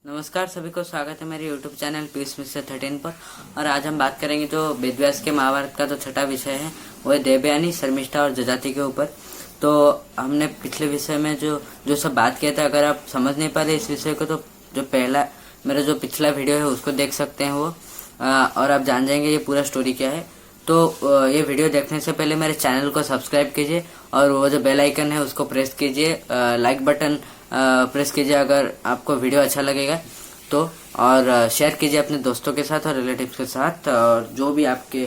नमस्कार सभी को, स्वागत है मेरे YouTube चैनल पीस मिस्टर 13 पर। और आज हम बात करेंगे जो वेदव्यास के महाभारत का जो छठा विषय है वो है देवयानी, शर्मिष्ठा और जजाति के ऊपर। तो हमने पिछले विषय में जो सब बात किया था, अगर आप समझ नहीं पा रहे इस विषय को तो जो पहला मेरा जो पिछला वीडियो है उसको देख सकते हैं वो, और आप जान जाएंगे ये पूरा स्टोरी क्या है। तो ये वीडियो देखने से पहले मेरे चैनल को सब्सक्राइब कीजिए और वो जो बेल आइकन है उसको प्रेस कीजिए, लाइक बटन प्रेस कीजिए अगर आपको वीडियो अच्छा लगेगा तो, और शेयर कीजिए अपने दोस्तों के साथ और रिलेटिव्स के साथ, और जो भी आपके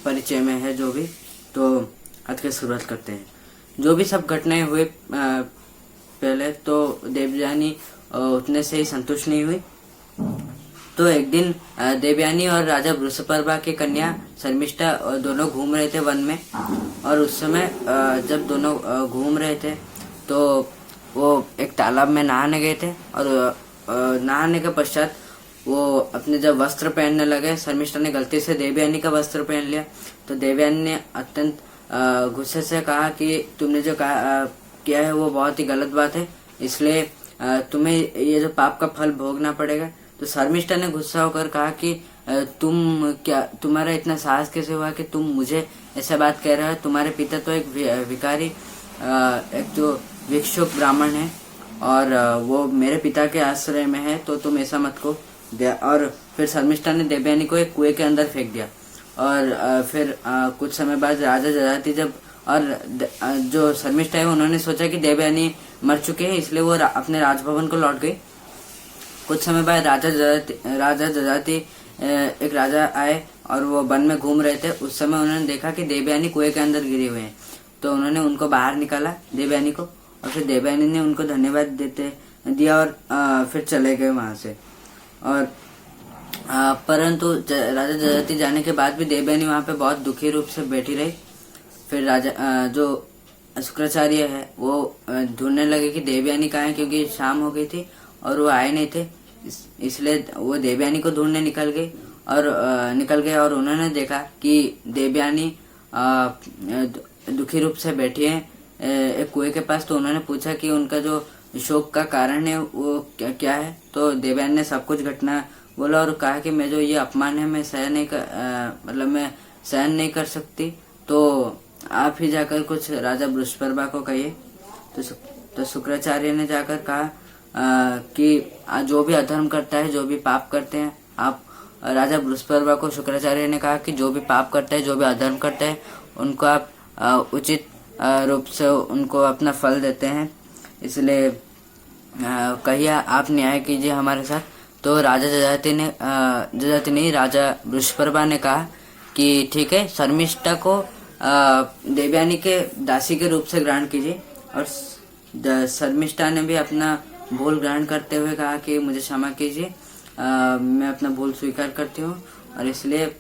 परिचय में है जो भी। तो आज की शुरुआत करते हैं। जो भी सब घटनाएं हुए पहले तो देवयानी उतने से ही संतुष्ट नहीं हुई। तो एक दिन देवयानी और राजा वृषपर्वा की कन्या शर्मिष्ठा दोनों घूम रहे थे वन में। और उस समय जब दोनों घूम रहे थे तो वो एक तालाब में नहाने गए थे, और नहाने के पश्चात वो अपने जब वस्त्र पहनने लगे, शर्मिष्ठा ने गलती से देवयानी का वस्त्र पहन लिया। तो देवयानी ने अत्यंत गुस्से से कहा कि तुमने जो किया है वो बहुत ही गलत बात है, इसलिए तुम्हें ये जो पाप का फल भोगना पड़ेगा। तो शर्मिष्ठा ने गुस्सा होकर कहा कि तुम्हारा इतना साहस कैसे हुआ कि तुम मुझे ऐसा बात कह रहे हो? तुम्हारे पिता तो एक भिखारी, एक जो भिक्षुक ब्राह्मण है और वो मेरे पिता के आश्रय में है, तो तुम ऐसा मत को दिया। और फिर शर्मिष्ठा ने देवयानी को एक कुएं के अंदर फेंक दिया। और फिर कुछ समय बाद राजा जजाति जब जो शर्मिष्ठा है उन्होंने सोचा कि देवयानी मर चुके हैं, इसलिए वो अपने राजभवन को लौट गई। कुछ समय बाद राजा जजाति एक राजा आए और वो वन में घूम रहे थे। उस समय उन्होंने देखा कि देवयानी कुएं के अंदर गिरे हुए हैं। तो उन्होंने उनको बाहर निकाला, देवयानी को, और फिर देवयानी ने उनको धन्यवाद दिया और फिर चले गए वहां से। और परंतु राजा जजाति जाने के बाद भी देवयानी वहां पे बहुत दुखी रूप से बैठी रही। फिर राजा जो शुक्राचार्य है वो ढूंढने लगे कि देवयानी कहाँ है, क्योंकि शाम हो गई थी और वो आए नहीं थे। इसलिए वो देवयानी को ढूंढने निकल गए और उन्होंने देखा कि देवयानी दुखी रूप से बैठी है एक कुएं के पास। तो उन्होंने पूछा कि उनका जो शोक का कारण है वो क्या है। तो देवयानी ने सब कुछ घटना बोला और कहा कि मैं जो ये अपमान है मैं मैं सहन नहीं कर सकती, तो आप ही जाकर कुछ राजा वृषपर्वा को कहिए। तो शुक्राचार्य ने जाकर कहा कि जो भी अधर्म करता है, जो भी पाप करते हैं, आप राजा वृषपर्वा को शुक्राचार्य ने कहा कि जो भी पाप करता है, जो भी अधर्म करता है, उनको आप उचित रूप से उनको अपना फल देते हैं, इसलिए कहिए आप न्याय कीजिए हमारे साथ। तो राजा जजाति ने राजा वृषपर्वा ने कहा कि ठीक है, शर्मिष्ठा को देवयानी के दासी के रूप से ग्रहण कीजिए। और शर्मिष्ठा ने भी अपना भूल ग्रहण करते हुए कहा कि मुझे क्षमा कीजिए, मैं अपना भूल स्वीकार करती हूँ। और इसलिए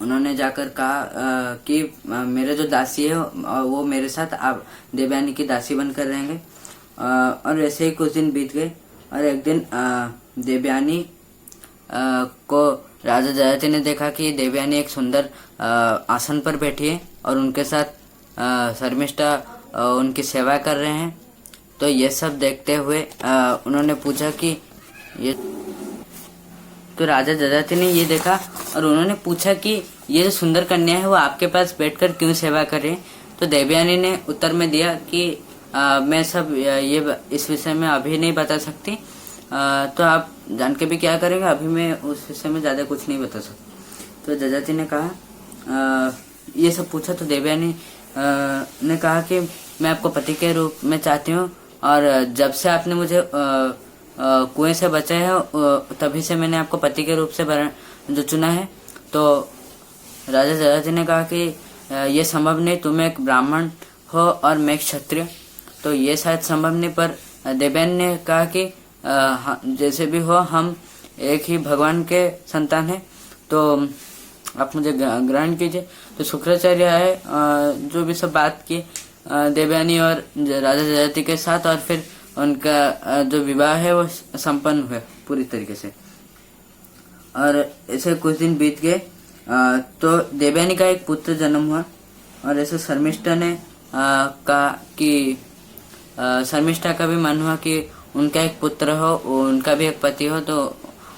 उन्होंने जाकर कहा कि मेरे जो दासी है वो मेरे साथ आप देवयानी की दासी बनकर रहेंगे। और ऐसे ही कुछ दिन बीत गए और एक दिन देवयानी को राजा जजाति ने देखा कि देवयानी एक सुंदर आसन पर बैठी है और उनके साथ शर्मिष्ठा उनकी सेवा कर रहे हैं। तो ये सब देखते हुए उन्होंने पूछा कि ये, तो राजा जजाति ने ये देखा और उन्होंने पूछा कि ये जो सुंदर कन्या है वो आपके पास बैठकर क्यों सेवा कर रही है। तो देवयानी ने उत्तर में दिया कि मैं सब ये इस विषय में अभी नहीं बता सकती, तो आप जान के भी क्या करेंगे, अभी मैं उस विषय में ज्यादा कुछ नहीं बता सकती। तो जजाति ने कहा ये सब पूछा। तो देवयानी ने कहा कि मैं आपको पति के रूप में चाहती हूँ, और जब से आपने मुझे कुएं से बचाया है तभी से मैंने आपको पति के रूप से जो चुना है। तो राजा जजाति ने कहा कि ये संभव नहीं, तुम एक ब्राह्मण हो और मैं एक क्षत्रिय, तो ये शायद संभव नहीं। पर देवयानी ने कहा कि जैसे भी हो हम एक ही भगवान के संतान हैं, तो आप मुझे ग्रहण कीजिए। तो शुक्राचार्य आए, जो भी सब बात की देवयानी और राजा जजाति के साथ, और फिर उनका जो विवाह है वो संपन्न हुआ पूरी तरीके से। और ऐसे कुछ दिन बीत गए तो देवयानी का एक पुत्र जन्म हुआ। और ऐसे शर्मिष्ठा ने कहा कि शर्मिष्ठा का भी मन हुआ कि उनका एक पुत्र हो, उनका भी एक पति हो, तो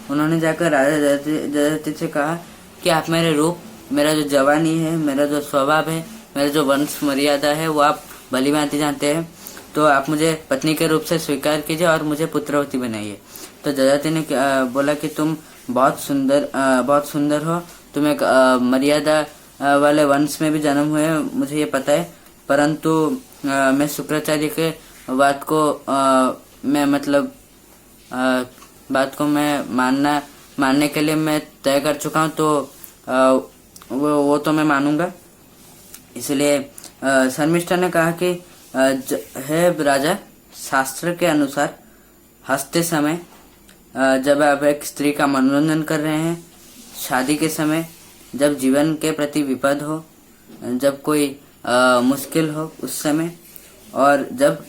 उन्होंने जाकर राजा जयाति से कहा कि आप मेरे रूप, मेरा जो जवानी है, मेरा जो स्वभाव है, मेरा जो वंश मर्यादा है, वो आप भली भांति जानते हैं, तो आप मुझे पत्नी के रूप से स्वीकार कीजिए और मुझे पुत्रवती बनाइए। तो जयाति ने बोला कि तुम बहुत सुंदर हो, तुम एक मर्यादा वाले वंश में भी जन्म हुए, मुझे ये पता है, परंतु मैं शुक्राचार्य के बात को बात को मैं मानने के लिए मैं तय कर चुका हूँ, तो वो तो मैं मानूंगा। इसलिए शर्मिष्ठा ने कहा कि है राजा, शास्त्र के अनुसार हंसते समय, जब आप एक स्त्री का मनोरंजन कर रहे हैं, शादी के समय, जब जीवन के प्रति विपद हो, जब कोई मुश्किल हो उस समय, और जब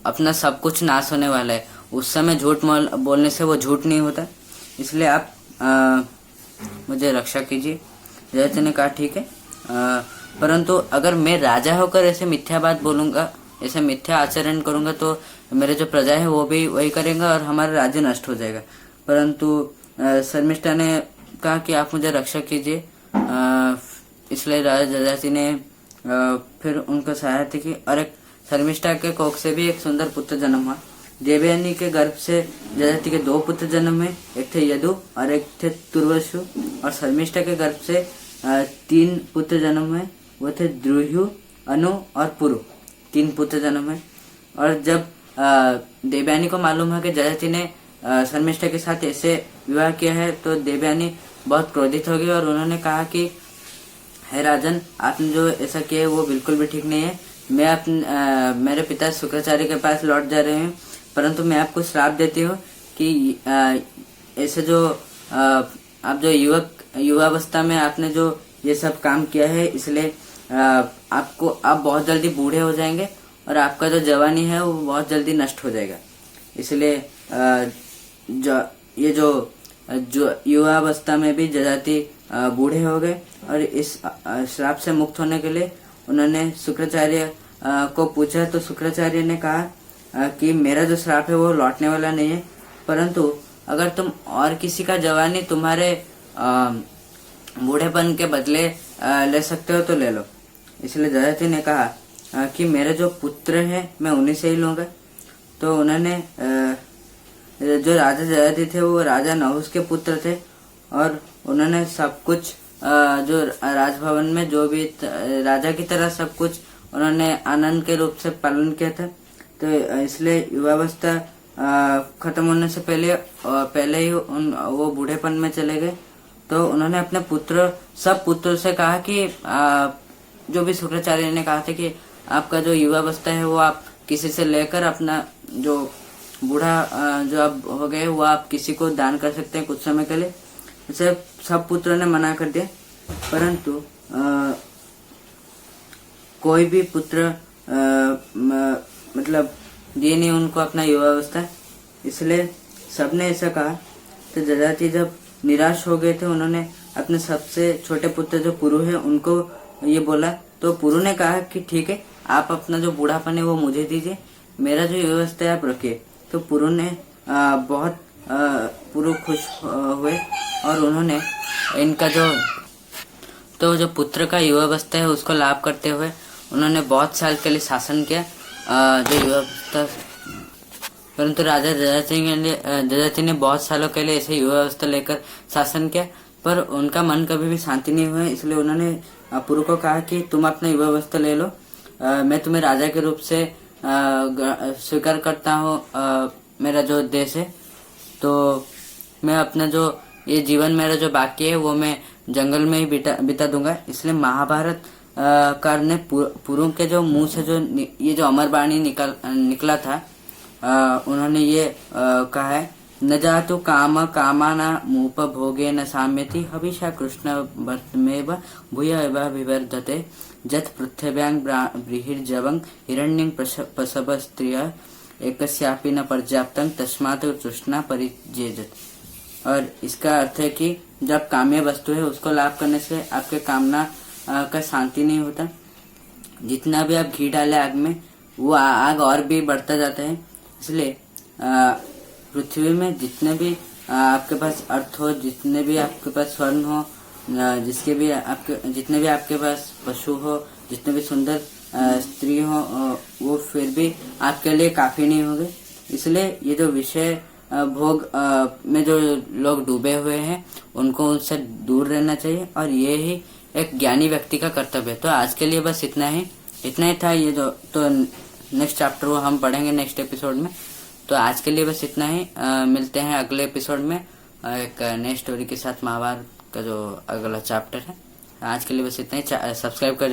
अपना सब कुछ नाश होने वाला है, उस समय झूठ बोलने से वो झूठ नहीं होता। इसलिए आप मुझे रक्षा कीजिए। जयति ने कहा ठीक है, परंतु अगर मैं राजा होकर ऐसे मिथ्या बात बोलूंगा, ऐसे मिथ्या आचरण करूंगा, तो मेरे जो प्रजा है वो भी वही करेंगे और हमारा राज्य नष्ट हो जाएगा। परंतु शर्मिष्ठा ने कहा कि आप मुझे रक्षा कीजिए। इसलिए राजा जयाति ने फिर उनको सहायता की, और एक शर्मिष्ठा के कोख से भी एक सुंदर पुत्र जन्म हुआ। देवयानी के गर्भ से जयाति के 2 पुत्र जन्म हुए, एक थे यदु और एक थे तुर्वसु, और शर्मिष्ठा के गर्भ से 3 पुत्र जन्म हुए, वो थे द्रुह्यु, अनु और पुरु, 3 पुत्र जन्म हुए। और जब देवयानी को मालूम है कि जयाति ने शर्मिष्ठा के साथ ऐसे विवाह किया है, तो देवयानी बहुत क्रोधित हो गई और उन्होंने कहा कि हे राजन, आपने जो ऐसा किया है वो बिल्कुल भी ठीक नहीं है। मैं मेरे पिता शुक्राचार्य के पास लौट जा रहे हैं, परंतु मैं आपको श्राप देती हूँ कि ऐसे जो आप जो युवावस्था में आपने जो ये सब काम किया है, इसलिए आप बहुत जल्दी बूढ़े हो जाएंगे और आपका जो जवानी है वो बहुत जल्दी नष्ट हो जाएगा। इसलिए जो युवावस्था में भी जयाति बूढ़े हो गए, और इस श्राप से मुक्त होने के लिए उन्होंने शुक्राचार्य को पूछा, तो शुक्राचार्य ने कहा कि मेरा जो श्राप है वो लौटने वाला नहीं है, परंतु अगर तुम और किसी का जवानी तुम्हारे बूढ़ेपन के बदले ले सकते हो तो ले लो। इसलिए जयाति ने कहा कि मेरे जो पुत्र हैं मैं उन्हीं से ही लूंगा। तो उन्होंने जो राजा जयाति थे वो राजा नहुष के पुत्र थे, और उन्होंने सब कुछ जो राजभवन में जो भी राजा की तरह सब कुछ उन्होंने आनंद के रूप से पालन किया था। तो इसलिए युवावस्था खत्म होने से पहले ही वो बूढ़ेपन में चले गए। तो उन्होंने अपने सब पुत्रों से कहा कि जो भी शुक्राचार्य ने कहा था कि आपका जो युवावस्था है वो आप किसी से लेकर अपना जो बूढ़ा जो आप हो गए वो आप किसी को दान कर सकते हैं कुछ समय के लिए। इसे सब पुत्रों ने मना कर दिया, परंतु कोई भी पुत्र मतलब दिए नहीं उनको अपना युवावस्था। इसलिए सबने ऐसा कहा। तो जयाति जब निराश हो गए थे, उन्होंने अपने सबसे छोटे पुत्र जो पुरु है उनको ये बोला। तो पुरु ने कहा कि ठीक है, आप अपना जो बूढ़ापन है वो मुझे दीजिए, मेरा जो व्यवस्था है आप रखिए। तो पुरु ने पुरु खुश हुए और उन्होंने इनका जो पुत्र का युवावस्था है उसको लाभ करते हुए उन्होंने बहुत साल के लिए शासन किया जो युवावस्था। परंतु राजा जयाति ने बहुत सालों के लिए ऐसे युवावस्था लेकर शासन किया, पर उनका मन कभी भी शांति नहीं हुआ। इसलिए उन्होंने पुरु को कहा कि तुम अपना युवावस्था ले लो, मैं तुम्हें राजा के रूप से स्वीकार करता हूँ, मेरा जो देश है। तो मैं अपना जो ये जीवन मेरा जो बाकी है वो मैं जंगल में ही बिता दूंगा। इसलिए महाभारत कार ने पुरु के जो मुंह से ये जो अमर वाणी निकला था, उन्होंने ये कहा है, न जातु काम कामाना मुपभोगे न साम्यति हविषा कृष्ण वर्तमेव भूय एव विवर्धते जत पृथ्व्यां बृहिर्जवं हिरण्यं प्रसव स्त्रिय एकस्यापि न पर्याप्तं तस्मात् तृष्णा परिजेजत। और इसका अर्थ है कि जब काम्य वस्तु है उसको लाभ करने से आपके कामना का शांति नहीं होता। जितना भी आप घी डाले आग में वो आग और भी बढ़ता जाता है। इसलिए पृथ्वी में जितने भी आपके पास अर्थ हो, जितने भी आपके पास स्वर्ण हो, जितने भी आपके पास पशु हो, जितने भी सुंदर स्त्री हो, वो फिर भी आपके लिए काफी नहीं होंगे। इसलिए ये जो विषय भोग में जो लोग डूबे हुए हैं उनको उनसे दूर रहना चाहिए, और ये ही एक ज्ञानी व्यक्ति का कर्तव्य है। तो आज के लिए बस इतना ही था। ये जो तो नेक्स्ट चैप्टर वो हम पढ़ेंगे नेक्स्ट एपिसोड में। तो आज के लिए बस इतना ही। मिलते हैं अगले एपिसोड में एक नई स्टोरी के साथ, महाभारत का जो अगला चैप्टर है। आज के लिए बस इतना ही। सब्सक्राइब कर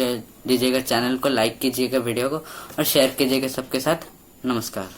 दीजिएगा चैनल को, लाइक कीजिएगा वीडियो को और शेयर कीजिएगा सबके साथ। नमस्कार।